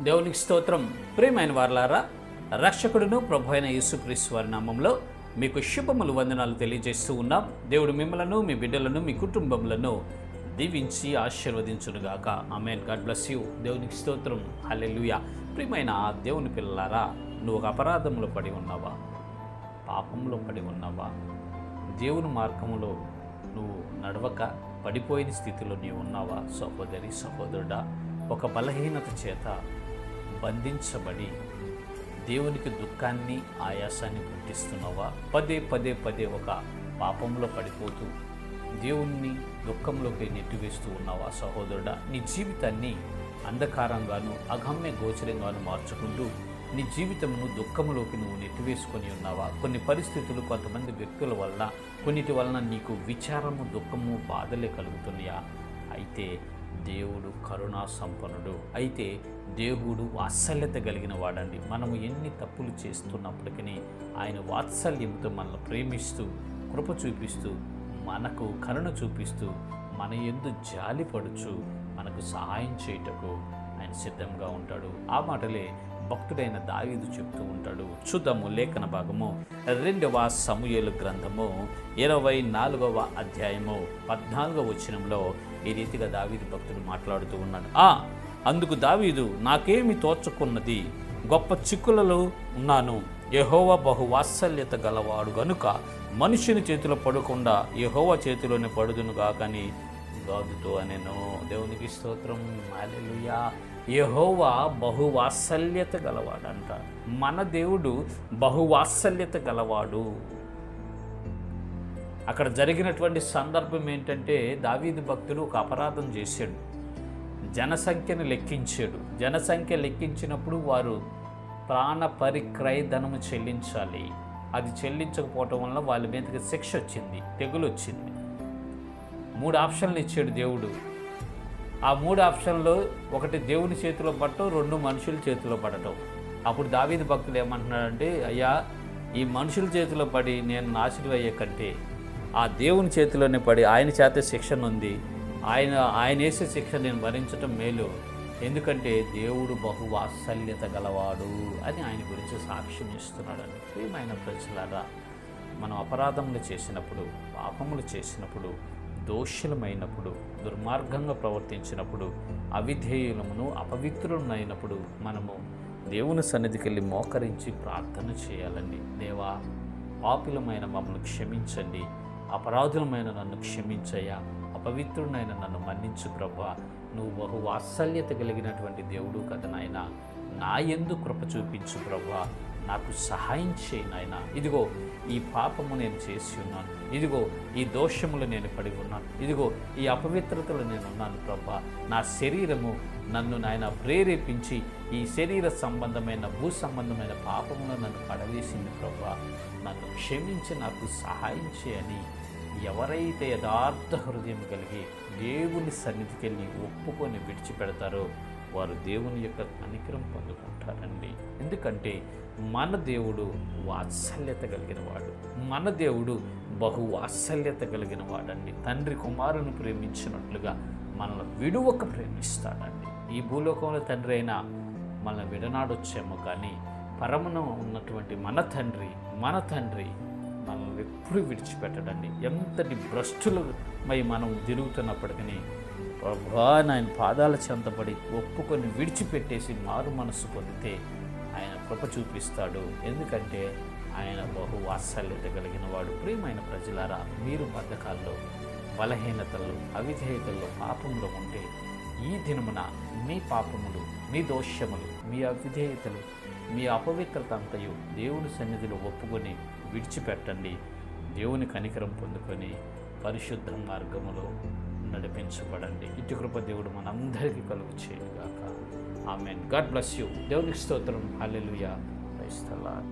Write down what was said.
దేవునికి స్తోత్రం. ప్రియమైన వారలారా, రక్షకుడును ప్రభు అయిన యేసుక్రీస్తు వారి నామంలో మీకు శుభములు వందనాలు తెలియజేస్తూ ఉన్నాం. దేవుడు మిమ్మలను, మీ బిడ్డలను, మీ కుటుంబములను దీవించి ఆశీర్వదించునుగాక. ఆమేన్. God bless you. దేవునికి స్తోత్రం. హల్లెలూయా. ప్రియమైన దేవుని పిల్లలారా, నువ్వు ఒక అపరాధంలో పడి ఉన్నావా? పాపంలో పడి ఉన్నావా? దేవుని మార్గంలో నువ్వు నడవక పడిపోయిన స్థితిలో నీవు ఉన్నావా? సహోదరి, సహోదరుడా, ఒక బలహీనత చేత బంధించబడి దేవునికి దుఃఖాన్ని, ఆయాసాన్ని పుట్టిస్తున్నావా? పదే పదే పదే ఒక పాపంలో పడిపోతూ దేవుణ్ణి దుఃఖంలోకి నెట్టివేస్తూ ఉన్నావా? సహోదరుడా, నీ జీవితాన్ని అంధకారంగాను, అగమ్య గోచరంగాను మార్చుకుంటూ నీ జీవితంను దుఃఖంలోకి నువ్వు నెట్టివేసుకొని ఉన్నావా? కొన్ని పరిస్థితులు, కొంతమంది వ్యక్తుల వల్ల, కొన్నిటి వలన నీకు విచారము, దుఃఖము, బాధలే కలుగుతున్నాయా? అయితే దేవుడు కరుణా సంపన్నుడు. అయితే దేవుడు వాత్సల్యత కలిగిన వాడండి. మనము ఎన్ని తప్పులు చేస్తున్నప్పటికీ ఆయన వాత్సల్యంతో మనల్ని ప్రేమిస్తూ, కృప చూపిస్తూ, మనకు కరుణ చూపిస్తూ, మన యందు జాలిపడుచు మనకు సహాయం చేయుటకు ఆయన సిద్ధంగా ఉంటాడు. ఆ మాటలే భక్తుడైన దావీదు చెప్తూ ఉంటాడు. చూద్దాము లేఖన భాగము 2వ సమూయేలు గ్రంథము 24వ అధ్యాయము 14వ వచనంలో ఈ రీతిగా దావీదు భక్తుడు మాట్లాడుతూ ఉన్నాడు. అందుకు దావీదు, నాకేమి తోచకున్నది, గొప్ప చిక్కులలో ఉన్నాను. యెహోవా బహువాత్సల్యత గలవాడు గనుక మనుషుని చేతిలో పడకుండా యెహోవా చేతిలోనే పడుదునుగా కానీ గాదుతో అనెను. దేవునికి స్తోత్రం. హల్లెలూయా. యెహోవా బహువాత్సల్యత గలవాడంట. మన దేవుడు బహువాత్సల్యత గలవాడు. అక్కడ జరిగినటువంటి సందర్భం ఏంటంటే, దావీదు భక్తుడు ఒక అపరాధం చేశాడు. జనసంఖ్యను లెక్కించాడు. జనసంఖ్య లెక్కించినప్పుడు వారు ప్రాణ పరిక్రయధనము చెల్లించాలి. అది చెల్లించకపోవటం వల్ల వాళ్ళ మీదకి శిక్ష వచ్చింది, తెగులు వచ్చింది. 3 ఆప్షన్లు ఇచ్చాడు దేవుడు. ఆ 3 ఆప్షన్లో ఒకటి దేవుని చేతిలో పడటం, 2 మనుషుల చేతిలో పడటం. అప్పుడు దావీదు భక్తుడు ఏమంటున్నాడంటే, అయ్యా, ఈ మనుషుల చేతిలో పడి నేను నాశనం అయ్యే కంటే ఆ దేవుని చేతిలోనే పడి ఆయన చేత శిక్షణ ఉంది, ఆయన వేసే శిక్ష నేను భరించటం మేలు. ఎందుకంటే దేవుడు బహువాత్సల్యత గలవాడు అని ఆయన గురించి సాక్ష్యం ఇస్తున్నాడండి. ప్రియమైన ప్రజలారా, మనం అపరాధములు చేసినప్పుడు, పాపములు చేసినప్పుడు, దోషులమైనప్పుడు, దుర్మార్గంగా ప్రవర్తించినప్పుడు, అవిధేయులమును, అపవిత్రులమైనప్పుడు మనము దేవుని సన్నిధికి వెళ్ళి మోకరించి ప్రార్థన చేయాలండి. దేవా, పాపులమైన మమ్మల్ని క్షమించండి, అపరాధులమైన నన్ను క్షమించయ్యా, అపవిత్రుడైన నన్ను మన్నించు ప్రభువా. నువ్వు బహు వాత్సల్యత కలిగినటువంటి దేవుడు కదా నాయనా, నా యందు కృప చూపించు ప్రభువా, నాకు సహాయం చేయి నాయనా. ఇదిగో ఈ పాపము నేను చేసి ఉన్నాను, ఇదిగో ఈ దోషములు నేను పడి ఉన్నాను, ఇదిగో ఈ అపవిత్రతలు నేను ఉన్నాను ప్రభువా. నా శరీరము నన్ను నాయన ప్రేరేపించి ఈ శరీర సంబంధమైన, భూ సంబంధమైన పాపమును నన్ను పడవేసింది ప్రభువా. నన్ను క్షమించి నాకు సహాయం చేయని ఎవరైతే యథార్థ హృదయం కలిగి దేవుని సన్నిధికి వెళ్ళి ఒప్పుకొని విడిచిపెడతారో వారు దేవుని యొక్క కనికరం పొందుకుంటారండి. ఎందుకంటే మన దేవుడు వాత్సల్యత కలిగిన వాడు. మన దేవుడు బహు వాత్సల్యత కలిగిన వాడండి. తండ్రి కుమారుని ప్రేమించినట్లుగా మనల్ని విడువక ప్రేమిస్తాడండి. ఈ భూలోకంలో తండ్రి అయినా మనల్ని విడనాడొచ్చేమో, కానీ పరమున ఉన్నటువంటి మన తండ్రి మనల్ని ఎప్పుడు విడిచిపెట్టడండి. ఎంతటి భ్రష్టులమై మనం తిరుగుతున్నప్పటికీ ప్రభువా ఆయన పాదాల చెంతపడి ఒప్పుకొని విడిచిపెట్టేసి మారు మనసు పొందితే ఆయన కృప చూపిస్తాడు. ఎందుకంటే ఆయన బహు వాత్సల్యత కలిగిన వాడు. ప్రియమైన ప్రజలారా, మీరు బద్ధకాల్లో, బలహీనతల్లో, అవిధేయతల్లో, పాపంలో ఉంటే ఈ దినమున మీ పాపములు, మీ దోషములు, మీ అవిధేయతలు, మీ అపవిత్రత అంతయు దేవుని సన్నిధిలో ఒప్పుకొని విడిచిపెట్టండి. దేవుని కనికరం పొందుకొని పరిశుద్ధ మార్గములో నడిపించబడండి. ఇటు కృప దేవుడు మనందరికీ కలుగు చేయగాక. ఆమేన్. God bless you. దేవునికి స్తోత్రం. హల్లెలూయా. Praise the lord.